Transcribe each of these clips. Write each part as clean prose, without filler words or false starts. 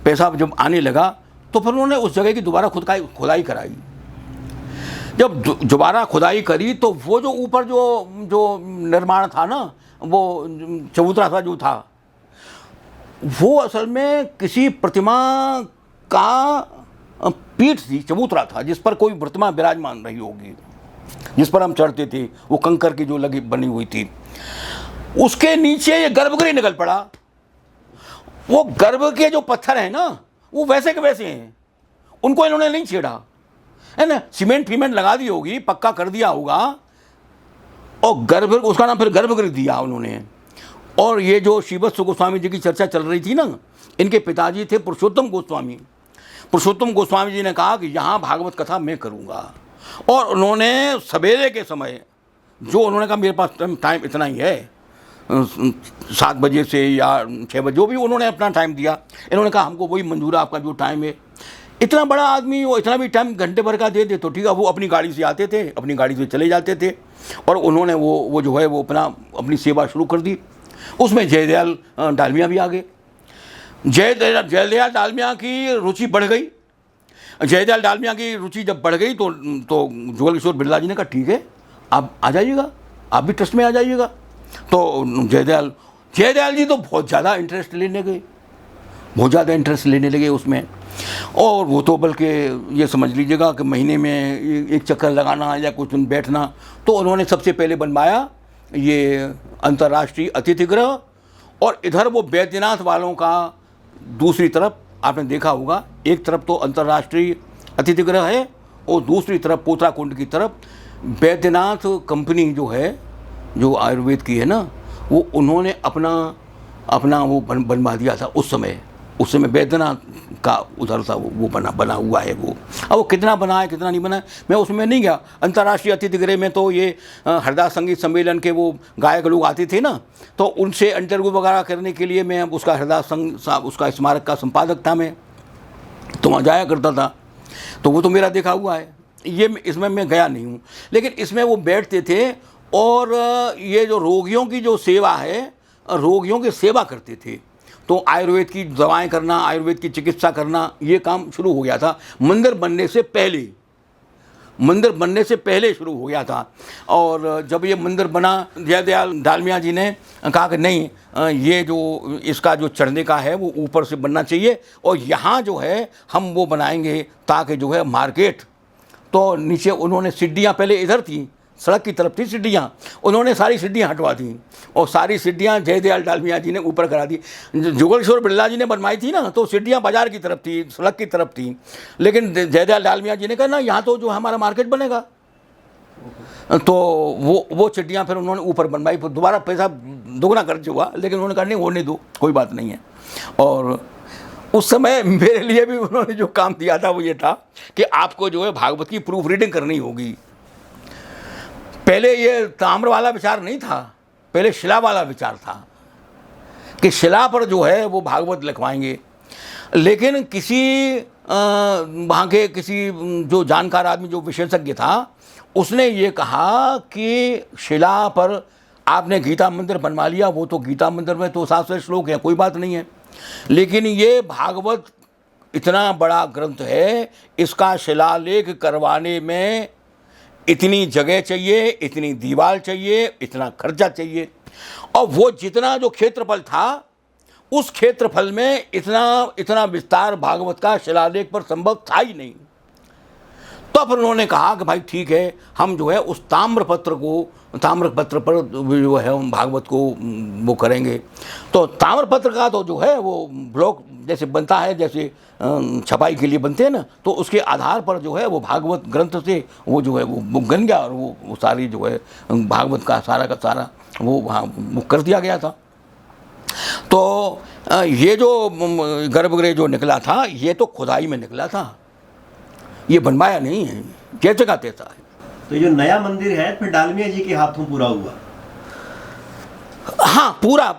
पैसा जब आने लगा तो फिर उन्होंने उस जगह की दोबारा खुदाई कराई। जब दोबारा खुदाई करी तो वो जो ऊपर जो निर्माण था ना, वो चबूतरा सा जो था, वो असल में किसी प्रतिमा का पीठ थी, चबूतरा था जिस पर कोई प्रतिमा विराजमान रही होगी, जिस पर हम चढ़ते थे, वो कंकर की जो लगी बनी हुई थी। उसके नीचे ये गर्भगृह निकल पड़ा। वो गर्भ के जो पत्थर हैं ना, वो वैसे के वैसे हैं, उनको इन्होंने नहीं छेड़ा, है ना। सीमेंट फीमेंट लगा दी होगी, पक्का कर दिया होगा, और गर्भ, उसका नाम फिर गर्भगृह दिया उन्होंने। और ये जो श्रीवत्स गोस्वामी जी की चर्चा चल रही थी ना, इनके पिताजी थे पुरुषोत्तम गोस्वामी। पुरुषोत्तम गोस्वामी जी ने कहा कि यहाँ भागवत कथा मैं करूँगा, और उन्होंने सवेरे के समय, जो उन्होंने कहा मेरे पास टाइम इतना ही है, 7 बजे से या 6 बजे, जो भी उन्होंने अपना टाइम दिया, इन्होंने कहा हमको वही मंजूर है, आपका जो टाइम है। इतना बड़ा आदमी वो इतना भी टाइम घंटे भर का दे दे तो ठीक है। वो अपनी गाड़ी से आते थे, अपनी गाड़ी से चले जाते थे, और उन्होंने वो जो है वो अपनी सेवा शुरू कर दी। उसमें जयदयाल डालमिया भी आ गए। जयदयाल डालमिया की रुचि बढ़ गई। जयदयाल डालमिया की रुचि जब बढ़ गई तो जुगल किशोर बिरला जी ने कहा ठीक है, आप आ जाइएगा, आप भी ट्रस्ट में आ जाइएगा। तो जयदयाल जी तो बहुत ज़्यादा इंटरेस्ट लेने गए, बहुत ज़्यादा इंटरेस्ट लेने लगे उसमें। और वो तो बल्कि ये समझ लीजिएगा कि महीने में एक चक्कर लगाना या कुछ दिन बैठना। तो उन्होंने सबसे पहले बनवाया ये अंतर्राष्ट्रीय अतिथि गृह, और इधर वो बैद्यनाथ वालों का दूसरी तरफ आपने देखा होगा, एक तरफ तो अंतर्राष्ट्रीय अतिथि गृह है और दूसरी तरफ पोथरा कुंड की तरफ बैद्यनाथ कंपनी जो है, जो आयुर्वेद की है ना, वो उन्होंने अपना वो बनवा दिया था उस समय बैद्यनाथ का उधर था वो बना हुआ है वो। अब वो कितना बना है कितना नहीं बना है मैं उसमें नहीं गया। अंतर्राष्ट्रीय अतिथि गृह में तो ये हरदास संगीत सम्मेलन के वो गायक लोग आते थे ना, तो उनसे इंटरव्यू वगैरह करने के लिए मैं उसका हरदास उसका स्मारक का संपादक था मैं, तो वहाँ जाया करता था। तो वो तो मेरा देखा हुआ है, ये इसमें मैं गया नहीं हूँ। लेकिन इसमें वो बैठते थे और ये जो रोगियों की जो सेवा है, रोगियों की सेवा करते थे। तो आयुर्वेद की दवाएं करना, आयुर्वेद की चिकित्सा करना, ये काम शुरू हो गया था मंदिर बनने से पहले शुरू हो गया था। और जब ये मंदिर बना, जयदयाल डालमिया जी ने कहा कि नहीं, ये जो इसका जो चढ़ने का है वो ऊपर से बनना चाहिए, और यहाँ जो है हम वो बनाएंगे ताकि जो है मार्केट। तो नीचे उन्होंने सीढ़ियाँ, पहले इधर थी, सड़क की तरफ थी सीढ़ियाँ, उन्होंने सारी सीढ़ियाँ हटवा दी, और सारी सीढ़ियाँ जयदयाल डालमिया जी ने ऊपर करा दी। जुगल किशोर बिरला जी ने बनवाई थी ना, तो सीढ़ियाँ बाजार की तरफ थी, सड़क की तरफ थी। लेकिन जयदयाल डालमिया जी ने कहा ना, यहाँ तो जो हमारा मार्केट बनेगा, तो वो सीढ़ियाँ फिर उन्होंने ऊपर बनवाई। फिर दोबारा पैसा दोगुना खर्च हुआ, लेकिन उन्होंने कहा नहीं, होने दो, कोई बात नहीं है। और उस समय मेरे लिए भी उन्होंने जो काम दिया था वो ये था कि आपको जो है भागवत की प्रूफ रीडिंग करनी होगी। पहले ये ताम्र वाला विचार नहीं था, पहले शिला वाला विचार था कि शिला पर जो है वो भागवत लिखवाएंगे। लेकिन किसी वहाँ के किसी जो जानकार आदमी, जो विशेषज्ञ था, उसने ये कहा कि शिला पर आपने गीता मंदिर बनवा लिया, वो तो गीता मंदिर में तो 700 श्लोक हैं, कोई बात नहीं है, लेकिन ये भागवत इतना बड़ा ग्रंथ है, इसका शिलालेख करवाने में इतनी जगह चाहिए, इतनी दीवार चाहिए, इतना खर्चा चाहिए। और वो जितना जो क्षेत्रफल था, उस क्षेत्रफल में इतना विस्तार भागवत का शिलालेख पर संभव था ही नहीं। तो फिर उन्होंने कहा कि भाई ठीक है, हम जो है उस ताम्रपत्र पर जो है हम भागवत को वो करेंगे। तो ताम्रपत्र का तो जो है वो ब्लॉक जैसे बनता है, जैसे छपाई के लिए बनते हैं ना, तो उसके आधार पर जो है वो भागवत ग्रंथ से वो जो है वो बन गया, और वो सारी जो है भागवत का सारा वो वहाँ वो कर दिया गया था। तो ये जो गर्भगृह जो निकला था, ये तो खुदाई में निकला था, ये बनवाया नहीं है, जैसे का तैसा है। तो ये नया मंदिर है फिर डालमिया जी के हाथों पूरा हुआ? हाँ, पूरा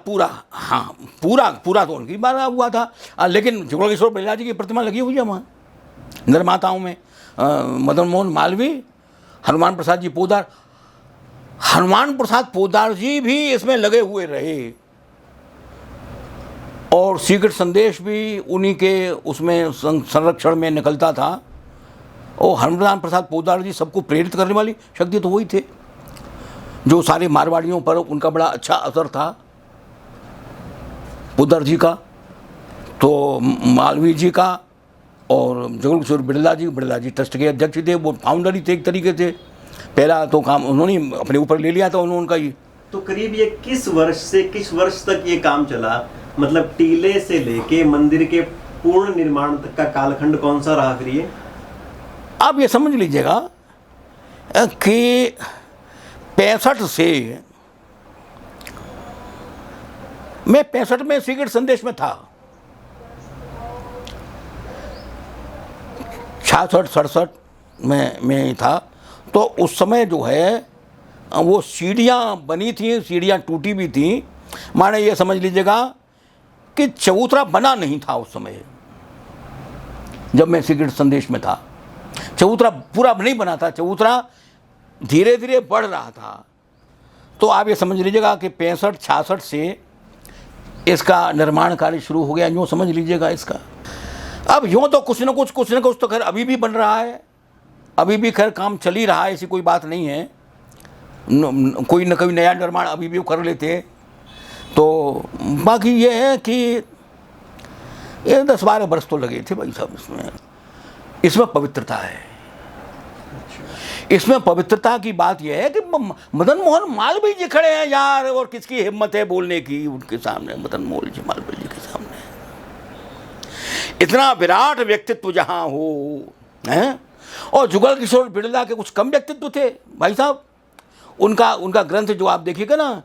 तो उनकी बार हुआ था। लेकिन जुगल किशोर बिरला जी की प्रतिमा लगी हुई है वहाँ निर्माताओं में। मदन मोहन मालवीय, हनुमान प्रसाद जी पोदार, हनुमान प्रसाद पोदार जी भी इसमें लगे हुए रहे। और सीक्रेट संदेश भी उन्हीं के उसमें संरक्षण में निकलता था। और हरमदान प्रसाद पोद्दार जी सबको प्रेरित करने वाली शक्ति तो वही थे, जो सारे मारवाड़ियों पर उनका बड़ा अच्छा असर था पोद्दार जी का, तो मालवीय जी का, और जुगल किशोर बिड़ला जी ट्रस्ट के अध्यक्ष थे, वो फाउंडर ही थे एक तरीके से। पहला तो काम उन्होंने अपने ऊपर ले लिया था उन्होंने उनका ही। तो करीब ये किस वर्ष से किस वर्ष तक ये काम चला, मतलब टीले से लेके मंदिर के पूर्ण निर्माण तक का कालखंड कौन सा रहा फिर ये? आप ये समझ लीजिएगा कि 65 से, मैं 65 में सीक्रेट संदेश में था, 66-67 में ही था। तो उस समय जो है वो सीढ़ियाँ बनी थी, सीढ़ियाँ टूटी भी थी। माने ये समझ लीजिएगा कि चबूतरा बना नहीं था उस समय जब मैं सीक्रेट संदेश में था। चबूतरा पूरा नहीं बना था, चबूतरा धीरे धीरे बढ़ रहा था। तो आप ये समझ लीजिएगा कि 65-66 से इसका निर्माण कार्य शुरू हो गया, यूँ समझ लीजिएगा इसका। अब यूँ तो कुछ न कुछ तो खैर अभी भी बन रहा है, अभी भी खैर काम चल ही रहा है, ऐसी कोई बात नहीं है। कोई न कोई नया निर्माण अभी भी कर लेते। तो बाकी ये है कि ये 10-12 वर्ष तो लगे थे भाई साहब इसमें पवित्रता है। इसमें पवित्रता की बात यह है कि मदन मोहन मालवीय जी खड़े हैं यार, और किसकी हिम्मत है बोलने की उनके सामने, मदन मोहन जी मालवीय जी के सामने। इतना विराट व्यक्तित्व जहाँ हो हैं, और जुगल किशोर बिड़ला के कुछ कम व्यक्तित्व थे भाई साहब। उनका ग्रंथ जो आप देखिएगा ना,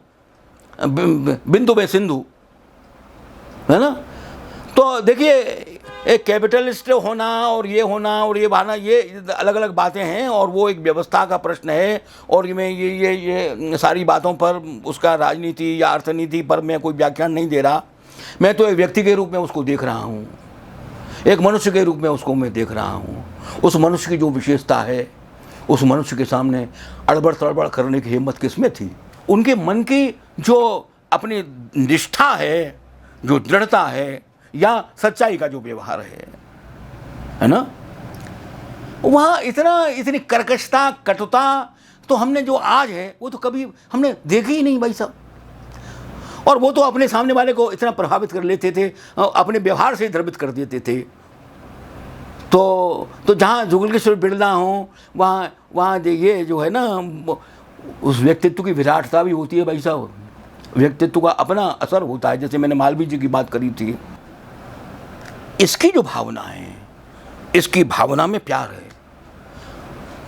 बिंदु में सिंधु, है ना, तो देखिए एक कैपिटलिस्ट होना और ये होना और ये बहाना, ये अलग अलग बातें हैं, और वो एक व्यवस्था का प्रश्न है। और मैं ये सारी बातों पर उसका राजनीति या अर्थनीति पर मैं कोई व्याख्यान नहीं दे रहा। मैं तो एक व्यक्ति के रूप में उसको देख रहा हूँ, एक मनुष्य के रूप में उसको मैं देख रहा हूँ। उस मनुष्य की जो विशेषता है, उस मनुष्य के सामने अड़बड़ तड़बड़ करने की हिम्मत किसमें थी? उनके मन की जो अपनी निष्ठा है, जो दृढ़ता है, या सच्चाई का जो व्यवहार है ना, वहाँ इतनी कर्कशता, कटुता तो हमने जो आज है वो तो कभी हमने देखी ही नहीं भाई साहब। और वो तो अपने सामने वाले को इतना प्रभावित कर लेते थे, अपने व्यवहार से द्रवित कर देते थे। तो जहाँ जुगल किशोर बिड़ला हो, वहाँ ये जो है ना, उस व्यक्तित्व की विराटता भी होती है भाई साहब। व्यक्तित्व का अपना असर होता है। जैसे मैंने मालवीय जी की बात करी थी, इसकी जो भावना है, इसकी भावना में प्यार है।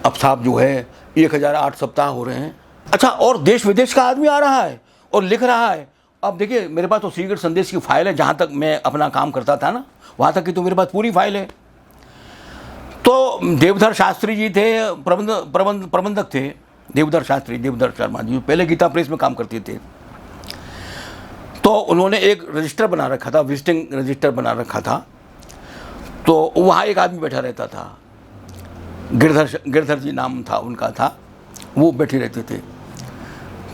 अब साहब जो है 1008 सप्ताह हो रहे हैं, अच्छा, और देश विदेश का आदमी आ रहा है और लिख रहा है। अब देखिए मेरे पास तो सीक्रेट संदेश की फाइल है, जहाँ तक मैं अपना काम करता था ना, वहाँ तक की तो मेरे पास पूरी फाइल है। तो देवधर शास्त्री जी थे, प्रबंधक थे, देवधर शर्मा जी, पहले गीता प्रेस में काम करते थे। तो उन्होंने एक रजिस्टर बना रखा था, विजिटिंग रजिस्टर बना रखा था। तो वहाँ एक आदमी बैठा रहता था, गिरधर जी नाम था उनका था, वो बैठे रहते थे।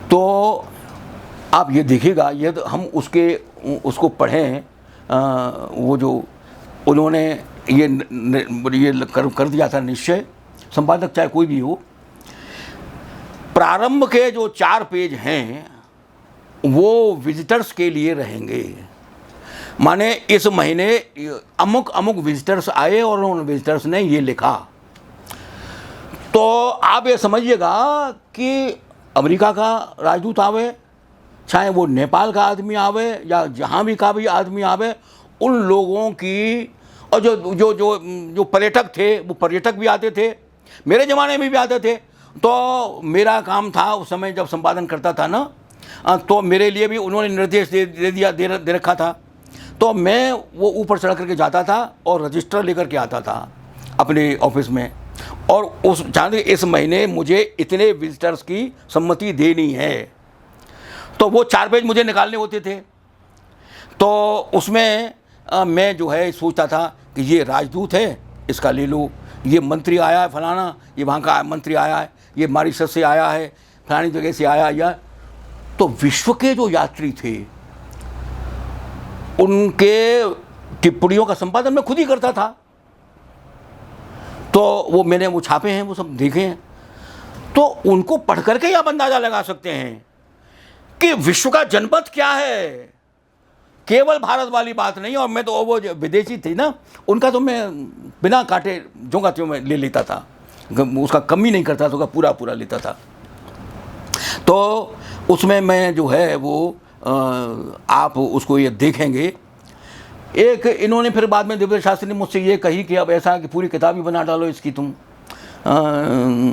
तो आप ये देखिएगा, ये तो हम उसको पढ़ें, वो जो उन्होंने ये कर दिया था निश्चय, संपादक चाहे कोई भी हो। प्रारंभ के जो 4 पेज हैं वो विजिटर्स के लिए रहेंगे। माने इस महीने अमुक विजिटर्स आए और उन विजिटर्स ने ये लिखा। तो आप ये समझिएगा कि अमेरिका का राजदूत आवे, चाहे वो नेपाल का आदमी आवे, या जहाँ भी का भी आदमी आवे, उन लोगों की, और जो पर्यटक थे, वो पर्यटक भी आते थे, मेरे ज़माने में भी आते थे। तो मेरा काम था उस समय जब संपादन करता था ना, तो मेरे लिए भी उन्होंने निर्देश दे रखा था। तो मैं वो ऊपर चढ़ करके जाता था और रजिस्टर लेकर के आता था अपने ऑफिस में, और उस चाहते इस महीने मुझे इतने विजिटर्स की सम्मति देनी है। तो वो 4 पेज मुझे निकालने होते थे। तो उसमें मैं जो है सोचता था कि ये राजदूत है, इसका ले लो, ये मंत्री आया है फलाना, ये वहाँ का मंत्री आया है, ये मॉरिशस से आया है, फलानी जगह से आया या। तो विश्व के जो यात्री थे उनके टिप्पणियों का संपादन मैं खुद ही करता था। तो वो मैंने वो छापे हैं, वो सब देखे हैं। तो उनको पढ़ करके ही आप अंदाज़ा लगा सकते हैं कि विश्व का जनपद क्या है। केवल भारत वाली बात नहीं। और मैं तो वो जो विदेशी थी ना, उनका तो मैं बिना काटे जो का त्यों मैं ले लेता था, उसका कमी नहीं करता था, उसका पूरा पूरा लेता था। तो उसमें मैं जो है वो आप उसको ये देखेंगे। एक इन्होंने फिर बाद में दिव्य शास्त्री ने मुझसे ये कही कि अब ऐसा कि पूरी किताब ही बना डालो इसकी तुम,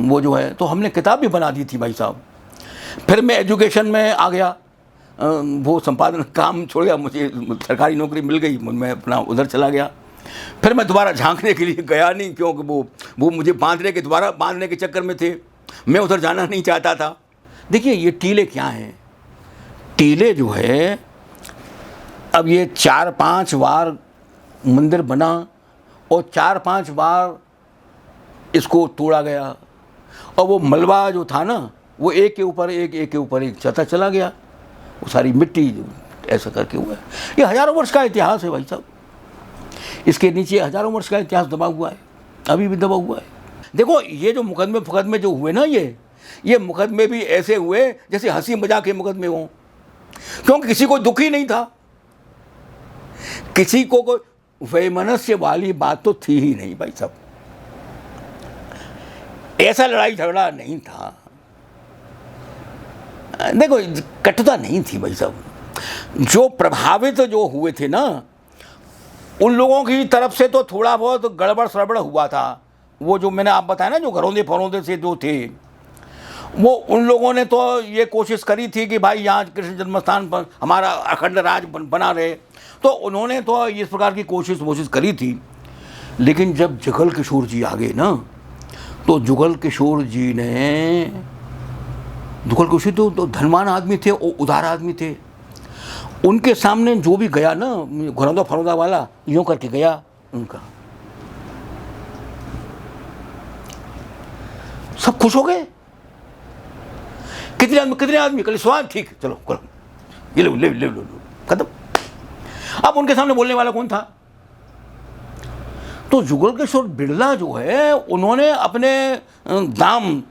वो जो है। तो हमने किताब भी बना दी थी भाई साहब। फिर मैं एजुकेशन में आ गया, वो संपादन काम छोड़ गया, मुझे सरकारी नौकरी मिल गई, मैं अपना उधर चला गया। फिर मैं दोबारा झांकने के लिए गया नहीं, क्योंकि वो मुझे दोबारा बांधने के चक्कर में थे। मैं उधर जाना नहीं चाहता था। देखिए ये टीले क्या हैं। टीले जो है, अब ये 4-5 बार मंदिर बना और 4-5 बार इसको तोड़ा गया। और वो मलबा जो था ना, वो एक के ऊपर एक चढ़ता चला गया। वो सारी मिट्टी ऐसा करके हुआ है। ये हज़ारों वर्ष का इतिहास है भाई साहब। इसके नीचे हज़ारों वर्ष का इतिहास दबा हुआ है, अभी भी दबा हुआ है। देखो ये जो मुकदमे जो हुए ना, ये मुकदमे भी ऐसे हुए जैसे हंसी मजाक के मुकदमे हों, क्योंकि किसी को दुख ही नहीं था, किसी को कोई वैमनस्य वाली बात तो थी ही नहीं भाई साहब। ऐसा लड़ाई झगड़ा नहीं था। देखो कटुता नहीं थी भाई साहब। जो प्रभावित जो हुए थे ना, उन लोगों की तरफ से तो थोड़ा बहुत गड़बड़ सड़बड़ हुआ था। वो जो मैंने आप बताया ना, जो घरौंदे फरौंदे से जो थे, वो उन लोगों ने तो ये कोशिश करी थी कि भाई यहाँ कृष्ण जन्मस्थान पर हमारा अखंड राज बना रहे। तो उन्होंने तो इस प्रकार की कोशिश करी थी। लेकिन जब जुगल किशोर जी आ गए ना, तो जुगल किशोर जी तो धनवान आदमी थे, उदार आदमी थे। उनके सामने जो भी गया ना, घरौंदा फरौंदा वाला यूँ करके गया उनका, सब खुश हो गए। कितने आदमी कल स्वाद, ठीक चलो करो, ये ले खत्म। अब उनके सामने बोलने वाला कौन था? तो जुगल किशोर बिरला जो है, उन्होंने अपने साम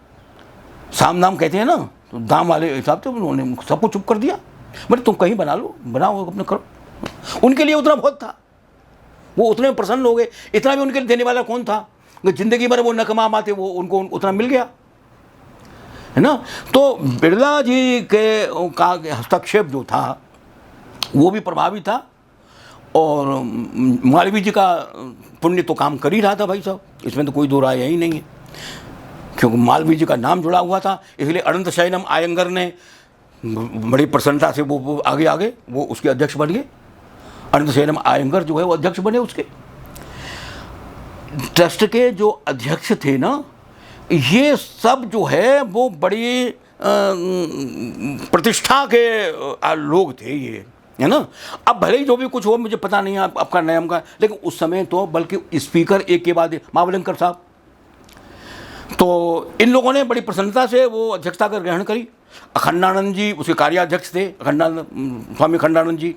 दाम कहते हैं ना, तो दाम वाले हिसाब से उन्होंने सबको चुप कर दिया। बट तुम कहीं बनाओ अपने करो। उनके लिए उतना बहुत था, वो उतने में प्रसन्न हो गए। इतना भी उनके लिए देने वाला कौन था? जिंदगी भर वो न कमा पाते, वो उनको उतना मिल गया, है ना। तो बिरला जी का हस्तक्षेप जो था वो भी प्रभावी था। और मालवीय जी का पुण्य तो काम कर ही रहा था भाई साहब, इसमें तो कोई दो राय ही नहीं है। क्योंकि मालवीय जी का नाम जुड़ा हुआ था, इसलिए अनंत शयनम आयंगर ने बड़ी प्रसन्नता से वो आगे वो उसके अध्यक्ष बन गए। अनंत शयनम आयंगर जो है वो अध्यक्ष बने उसके। ट्रस्ट के जो अध्यक्ष थे ना, ये सब जो है वो बड़ी प्रतिष्ठा के लोग थे ये, है ना। अब भले ही जो भी कुछ हो, मुझे पता नहीं है आपका नाम का, लेकिन उस समय तो बल्कि स्पीकर एक के बाद महावलंकर साहब, तो इन लोगों ने बड़ी प्रसन्नता से वो अध्यक्षता कर ग्रहण करी। अखंडानंद जी उसके कार्याध्यक्ष थे, स्वामी अखंडानंद जी।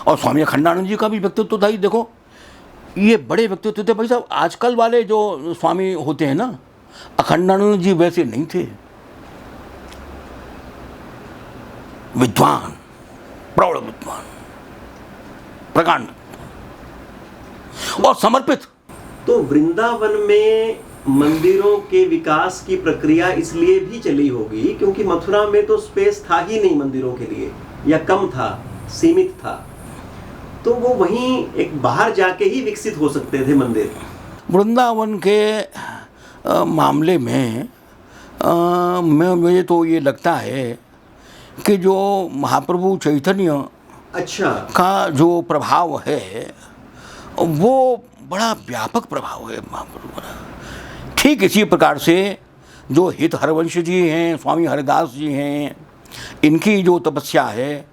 और स्वामी अखंडानंद जी का भी व्यक्तित्व था ही। देखो ये बड़े व्यक्तित्व थे भाई साहब। आजकल वाले जो स्वामी होते हैं ना, अखंडानंद जी वैसे नहीं थे। विद्वान, प्रौढ़ विद्वान, प्रकांड और समर्पित। तो वृंदावन में मंदिरों के विकास की प्रक्रिया इसलिए भी चली होगी क्योंकि मथुरा में तो स्पेस था ही नहीं मंदिरों के लिए, या कम था, सीमित था। तो वो वहीं एक बाहर जाके ही विकसित हो सकते थे मंदिर। वृंदावन के मामले में मुझे तो ये लगता है कि जो महाप्रभु चैतन्य अच्छा का जो प्रभाव है वो बड़ा व्यापक प्रभाव है महाप्रभु का। ठीक इसी प्रकार से जो हित हरवंश जी हैं, स्वामी हरिदास जी हैं, इनकी जो तपस्या है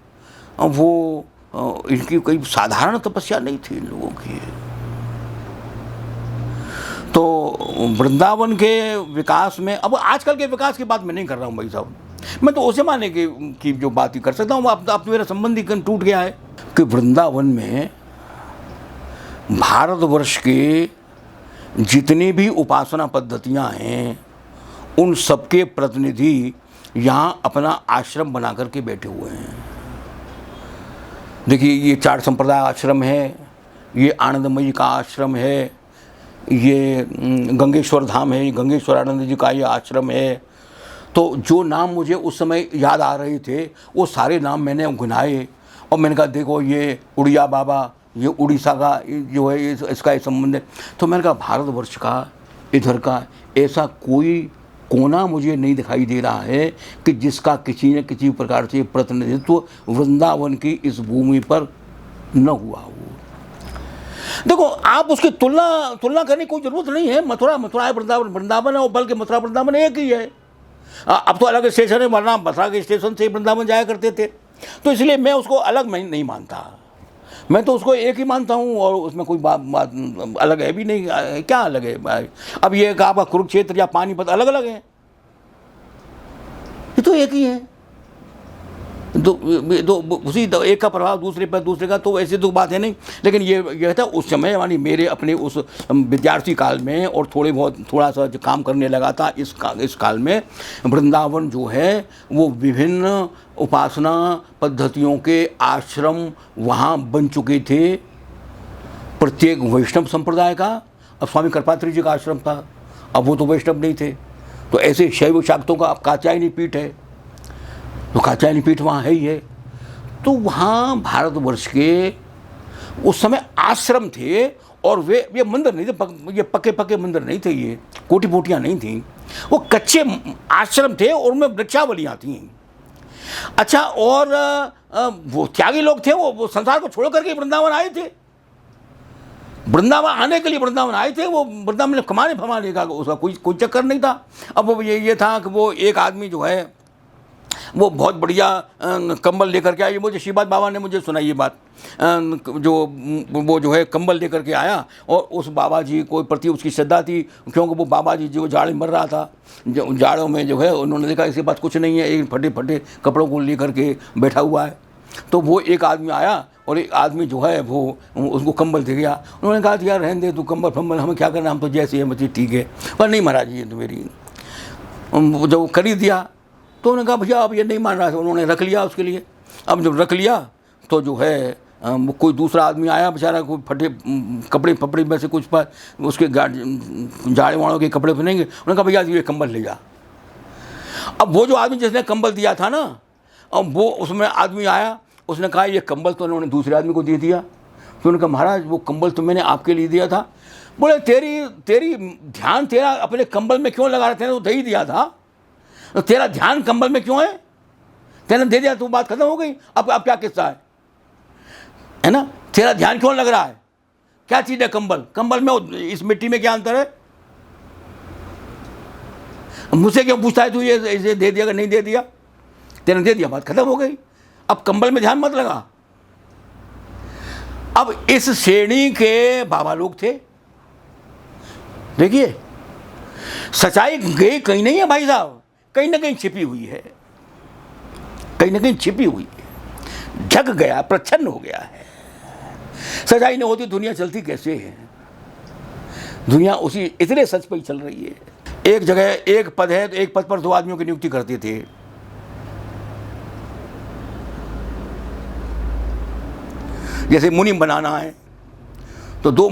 वो इनकी कोई साधारण तपस्या नहीं थी इन लोगों की। तो वृंदावन के विकास में, अब आजकल के विकास की बात मैं नहीं कर रहा हूँ भाई साहब, मैं तो उसे माने की जो बात ही कर सकता हूँ। अब तो मेरा संबंध ही टूट गया है कि वृंदावन में भारतवर्ष के जितनी भी उपासना पद्धतियाँ हैं उन सबके प्रतिनिधि यहाँ अपना आश्रम बना करके बैठे हुए हैं। देखिए, ये चार संप्रदाय आश्रम है, ये आनंदमयी का आश्रम है, ये गंगेश्वर धाम है, गंगेश्वर आनंद जी का ये आश्रम है। तो जो नाम मुझे उस समय याद आ रहे थे वो सारे नाम मैंने गिनाए और मैंने कहा देखो ये उड़िया बाबा, ये उड़ीसा का जो है इसका ये संबंध है। तो मैंने कहा भारतवर्ष का इधर का ऐसा कोई कोना मुझे नहीं दिखाई दे रहा है कि जिसका किसी न किसी प्रकार से प्रतिनिधित्व वृंदावन की इस भूमि पर न हुआ हो। देखो, आप उसकी तुलना करने की कोई ज़रूरत नहीं है। मथुरा है, वृंदावन है, और बल्कि मथुरा वृंदावन एक ही है। अब तो अलग स्टेशन है, वरना मथुरा के स्टेशन से वृंदावन जाया करते थे। तो इसलिए मैं उसको अलग नहीं मानता, मैं तो उसको एक ही मानता हूँ और उसमें कोई बात अलग है भी नहीं। क्या अलग है? अब ये आपका कुरुक्षेत्र या पानीपत अलग अलग है? ये तो एक ही है। दो उसी एक का प्रभाव दूसरे पर, दूसरे का, तो ऐसी तो बात है नहीं। लेकिन ये था उस समय, यानी मेरे अपने उस विद्यार्थी काल में और थोड़ा सा जो काम करने लगा था इस काल में, वृंदावन जो है वो विभिन्न उपासना पद्धतियों के आश्रम वहाँ बन चुके थे। प्रत्येक वैष्णव संप्रदाय का, अब स्वामी कृपात्री जी का आश्रम था, अब वो तो वैष्णव नहीं थे। तो ऐसे शैव शाक्तों का अब कात्यायनी पीठ है, तो कात्यायनी पीठ वहाँ है ही है। तो वहाँ भारतवर्ष के उस समय आश्रम थे और ये मंदिर नहीं थे, ये पक्के मंदिर नहीं थे, ये कोठी पोटियाँ नहीं थी, वो कच्चे आश्रम थे और उनमें वृक्षावलियाँ थीं। अच्छा, और वो त्यागी लोग थे, वो संसार को छोड़ करके वृंदावन आए थे। वृंदावन आने के लिए वृंदावन आए थे, वो वृंदावन में कमाने फमाने का उसका कोई चक्कर नहीं था। अब वो ये था कि वो एक आदमी जो है वो बहुत बढ़िया कंबल लेकर के आया। ये मुझे श्रीपाद बाबा ने मुझे सुनाई ये बात, वो जो है कंबल लेकर के आया और उस बाबा जी को प्रति उसकी श्रद्धा थी, क्योंकि वो बाबा जी जो जाड़े मर रहा था, जो जाड़ों में जो है उन्होंने देखा इसके पास कुछ नहीं है, एक फटे कपड़ों को लेकर के बैठा हुआ है। तो वो एक आदमी आया और एक आदमी जो है वो उसको कंबल दे गया। उन्होंने कहा यार रहने दे, तू कंबल फंबल हमें क्या करना, हम तो जैसे है बच्चे ठीक है। पर नहीं महाराज जी, तो मेरी जब खरीद दिया तो उन्होंने कहा भैया अब ये नहीं मान रहा था, उन्होंने रख लिया उसके लिए। अब जब रख लिया तो जो है कोई दूसरा आदमी आया बेचारा, कोई फटे कपड़े में से कुछ पर उसके जाड़े वालों के कपड़े पहनेंगे। उन्होंने कहा भैया ये कंबल ले जा। अब वो जो आदमी जिसने कंबल दिया था ना, अब वो उसमें आदमी आया, उसने कहा ये कंबल तो उन्होंने दूसरे आदमी को दे दिया। तो उन्होंने कहा महाराज वो कंबल तो मैंने आपके लिए दिया था। बोले तेरी ध्यान तेरा अपने कंबल में क्यों लगा रहे थे, तो दे ही दिया था, तो तेरा ध्यान कंबल में क्यों है? तेने दे दिया तो बात खत्म हो गई। अब क्या किस्सा है ना? तेरा ध्यान क्यों लग रहा है? क्या चीज़ है कंबल में इस मिट्टी में क्या अंतर है? मुझसे क्यों पूछता है तू ये दे दिया कि नहीं दे दिया? तेने दे दिया, बात खत्म हो गई। अब कंबल में ध्यान मत लगा। अब इस श्रेणी के बाबा लोग थे। देखिए, सच्चाई गई कहीं नहीं है भाई साहब, कहीं ना कहीं छिपी हुई है, कहीं ना कहीं छिपी हुई है। झक गया, प्रच्छन्न हो गया है। सच्चाई नहीं होती दुनिया चलती कैसे है? दुनिया उसी इतने सच पे ही चल रही है। एक जगह एक पद है तो एक पद पर दो आदमियों की नियुक्ति करते थे। जैसे मुनि बनाना है तो दो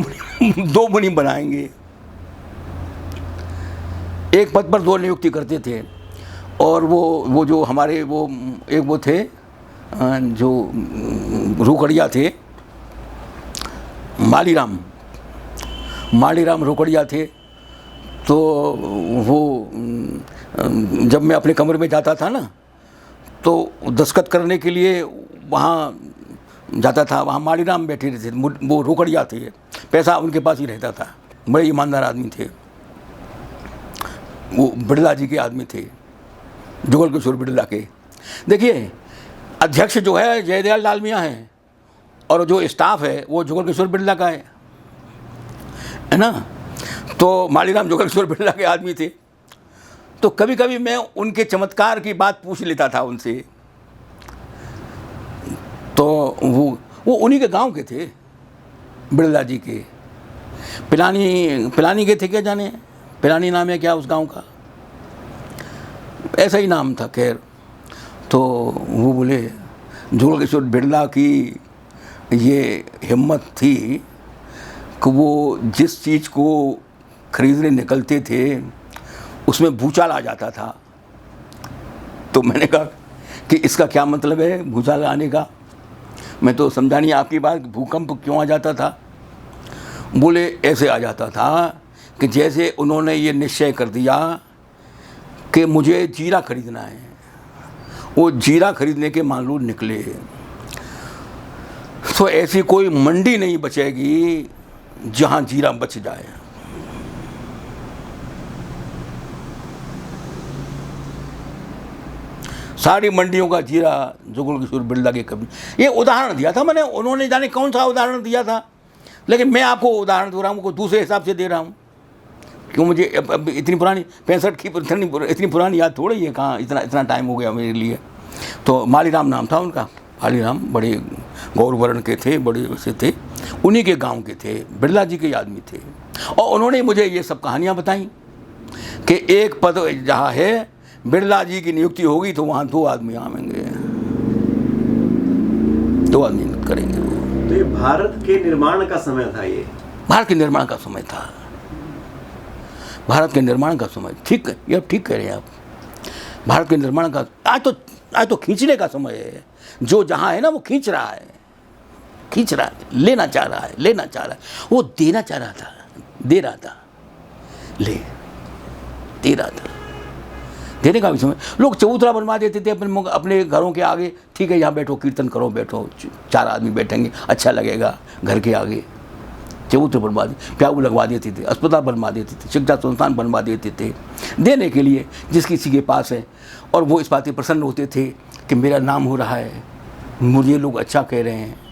मुनि बनाएंगे, एक पद पर दो नियुक्ति करते थे। और वो जो हमारे एक वो थे जो रोकड़िया थे, मालीराम रोकड़िया थे। तो वो जब मैं अपने कमरे में जाता था ना, तो दस्तखत करने के लिए वहाँ जाता था, वहाँ मालीराम बैठे रहते थे, वो रोकड़िया थे, पैसा उनके पास ही रहता था, बड़े ईमानदार आदमी थे। वो बिड़ला जी के आदमी थे, जुगल किशोर बिड़ला के। देखिए, अध्यक्ष जो है जयदयाल डालमिया है और जो स्टाफ है वो जुगल किशोर बिड़ला का है ना। तो मालीराम जुगल किशोर बिड़ला के आदमी थे। तो कभी कभी मैं उनके चमत्कार की बात पूछ लेता था उनसे। तो वो उन्हीं के गांव के थे, बिरला जी के। पिलानी के थे क्या जाने, पिलानी नाम है क्या उस गांव का, ऐसा ही नाम था। खैर, तो वो बोले जुगल किशोर बिरला की ये हिम्मत थी कि वो जिस चीज़ को खरीदने निकलते थे उसमें भूचाल आ जाता था। तो मैंने कहा कि इसका क्या मतलब है भूचाल आने का, मैं तो समझा नहीं आपकी बात, भूकंप क्यों आ जाता था। बोले ऐसे आ जाता था कि जैसे उन्होंने ये निश्चय कर दिया कि मुझे जीरा खरीदना है, वो जीरा खरीदने के मान लो निकले, तो ऐसी कोई मंडी नहीं बचेगी जहां जीरा बच जाए। सारी मंडियों का जीरा जुगल किशोर बिरला के कभी, ये उदाहरण दिया था मैंने, उन्होंने जाने कौन सा उदाहरण दिया था, लेकिन मैं आपको उदाहरण दे रहा हूँ, दूसरे हिसाब से दे रहा हूँ। क्यों मुझे अब इतनी पुरानी 65 की इतनी पुरानी याद थोड़ी है, कहाँ इतना टाइम हो गया मेरे लिए। तो मालीराम नाम था उनका, मालीराम बड़े गौर वर्ण के थे, बड़े वैसे थे, उन्हीं के गांव के थे, बिरला जी के आदमी थे। और उन्होंने मुझे ये सब कहानियाँ बताई कि एक पद जहाँ है बिरला जी की नियुक्ति होगी तो वहाँ 2 आदमी आवेंगे, 2 आदमी करेंगे वो। तो ये भारत के निर्माण का समय था, ये भारत के निर्माण का समय था, भारत के निर्माण का समय। ठीक है, ये ठीक कह रहे हैं आप, भारत के निर्माण का। आज तो खींचने का समय है, जो जहाँ है ना वो खींच रहा है, लेना चाह रहा है, वो देना चाह रहा था, दे रहा था, दे रहा था, देने का भी समय। लोग चबूतरा बनवा देते थे अपने घरों के आगे, ठीक है यहाँ बैठो, कीर्तन करो, बैठो, 4 आदमी बैठेंगे, अच्छा लगेगा, घर के आगे चबूतरे बनवा दे, प्याऊ लगवा देते थे, अस्पताल बनवा देते थे, शिक्षा संस्थान बनवा देते थे, देने के लिए जिस किसी के पास है। और वो इस बात पर प्रसन्न होते थे कि मेरा नाम हो रहा है, मुझे लोग अच्छा कह रहे हैं।